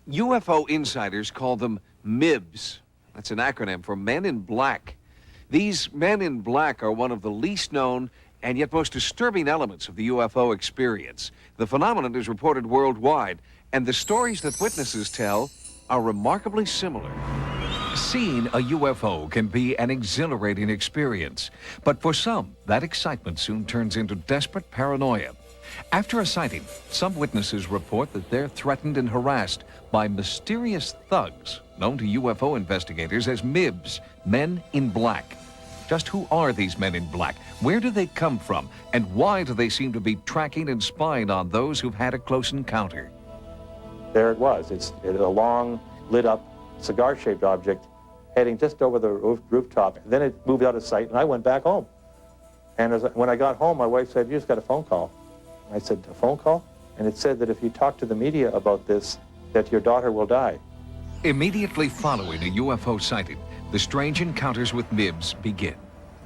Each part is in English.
UFO insiders call them MIBs. That's an acronym for Men in Black. These men in black are one of the least known and yet most disturbing elements of the UFO experience. The phenomenon is reported worldwide, and the stories that witnesses tell are remarkably similar. Seeing a UFO can be an exhilarating experience, but for some, that excitement soon turns into desperate paranoia. After a sighting, some witnesses report that they're threatened and harassed by mysterious thugs known to UFO investigators as MIBs, Men in Black. Just who are these men in black? Where do they come from? And why do they seem to be tracking and spying on those who've had a close encounter? There it was. It's a long, lit-up, cigar-shaped object heading just over the rooftop. Then it moved out of sight, and I went back home. And when I got home, my wife said, "You just got a phone call." I said, "A phone call?" And it said that if you talk to the media about this, that your daughter will die. Immediately following a UFO sighting, the strange encounters with MIBs begin.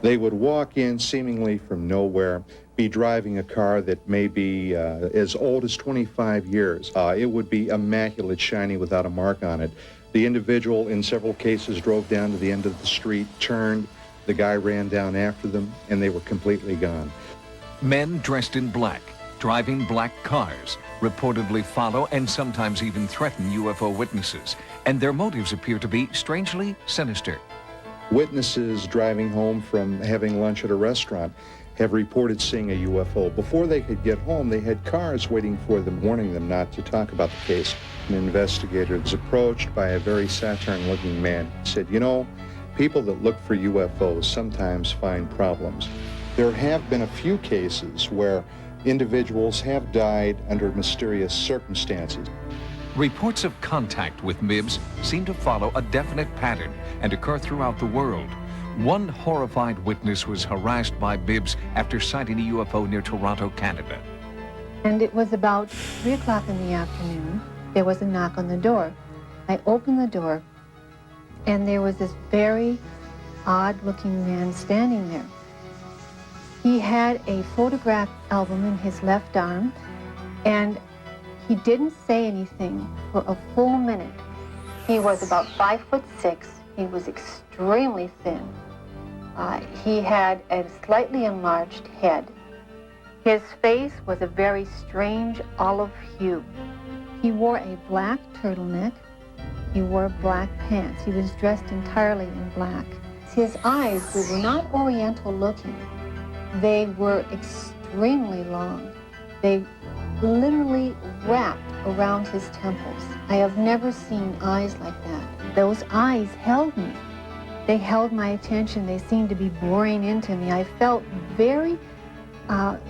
They would walk in seemingly from nowhere, be driving a car that may be as old as 25 years. It would be immaculate, shiny, without a mark on it. The individual, in several cases, drove down to the end of the street, turned, the guy ran down after them, and they were completely gone. Men dressed in black, driving black cars, reportedly follow and sometimes even threaten UFO witnesses, and their motives appear to be strangely sinister. Witnesses driving home from having lunch at a restaurant have reported seeing a UFO. Before they could get home, they had cars waiting for them, warning them not to talk about the case. An investigator was approached by a very Saturn-looking man. He said, "You know, people that look for UFOs sometimes find problems." There have been a few cases where individuals have died under mysterious circumstances. Reports of contact with MIBs seem to follow a definite pattern and occur throughout the world. One horrified witness was harassed by MIBs after sighting a UFO near Toronto, Canada. And it was about 3 o'clock in the afternoon. There was a knock on the door. I opened the door, and there was this very odd-looking man standing there. He had a photograph album in his left arm, and he didn't say anything for a full minute. He was about 5'6". He was extremely thin. He had a slightly enlarged head. His face was a very strange olive hue. He wore a black turtleneck. He wore black pants. He was dressed entirely in black. His eyes were not oriental looking. They were extremely long. They literally wrapped around his temples. I have never seen eyes like that. Those eyes held me. They held my attention. They seemed to be boring into me. I felt very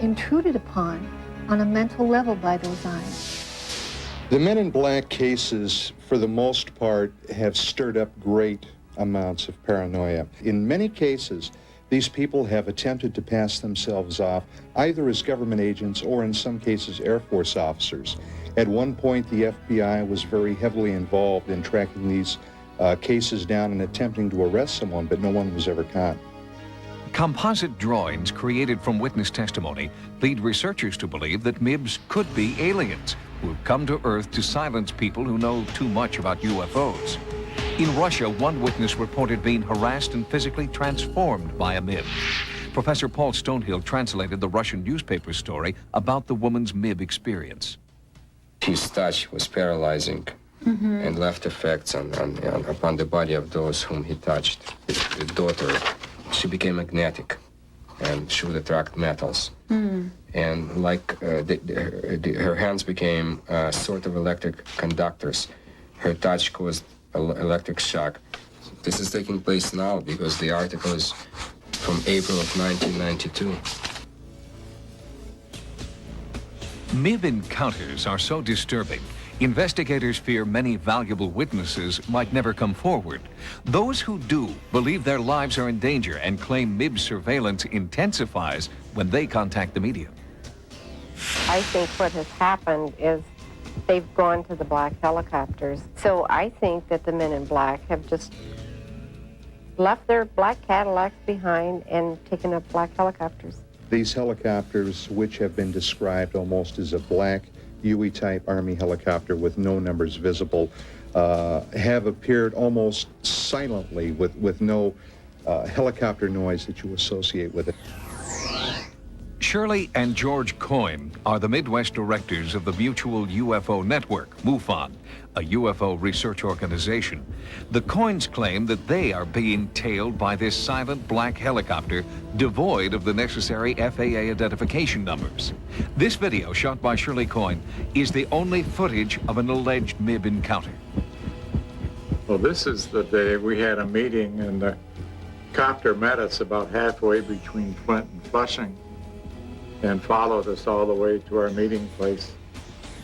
intruded upon on a mental level by those eyes. The Men in Black cases, for the most part, have stirred up great amounts of paranoia. In many cases, these people have attempted to pass themselves off either as government agents or in some cases Air Force officers. At one point, the FBI was very heavily involved in tracking these cases down and attempting to arrest someone, but no one was ever caught. Composite drawings created from witness testimony lead researchers to believe that MIBs could be aliens who've come to Earth to silence people who know too much about UFOs. In Russia, one witness reported being harassed and physically transformed by a MIB. Professor Paul Stonehill translated the Russian newspaper story about the woman's MIB experience. His touch was paralyzing and left effects upon the body of those whom he touched. His daughter, she became magnetic and she would attract metals. And like her hands became sort of electric conductors. Her touch caused electric shock. This is taking place now because the article is from April of 1992. MIB encounters are so disturbing, investigators fear many valuable witnesses might never come forward. Those who do believe their lives are in danger and claim MIB surveillance intensifies when they contact the media. I think what has happened is they've gone to the black helicopters. So I think that the Men in Black have just left their black Cadillacs behind and taken up black helicopters. These helicopters, which have been described almost as a black UE-type Army helicopter with no numbers visible have appeared almost silently with no helicopter noise that you associate with it. Shirley and George Coyne are the Midwest directors of the Mutual UFO Network, MUFON, a UFO research organization. The Coynes claim that they are being tailed by this silent black helicopter devoid of the necessary FAA identification numbers. This video, shot by Shirley Coyne, is the only footage of an alleged MIB encounter. Well, this is the day we had a meeting, and the copter met us about halfway between Flint and Flushing and followed us all the way to our meeting place.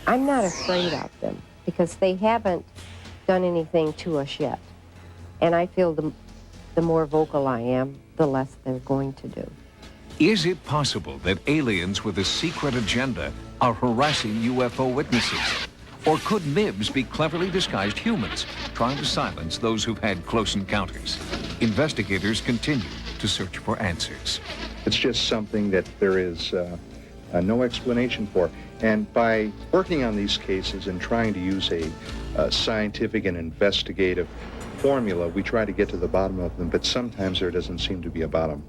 I'm not afraid of them because they haven't done anything to us yet. And I feel the more vocal I am, the less they're going to do. Is it possible that aliens with a secret agenda are harassing UFO witnesses? Or could MIBs be cleverly disguised humans trying to silence those who've had close encounters? Investigators continue to search for answers. It's just something that there is no explanation for. And by working on these cases and trying to use a scientific and investigative formula, we try to get to the bottom of them, but sometimes there doesn't seem to be a bottom.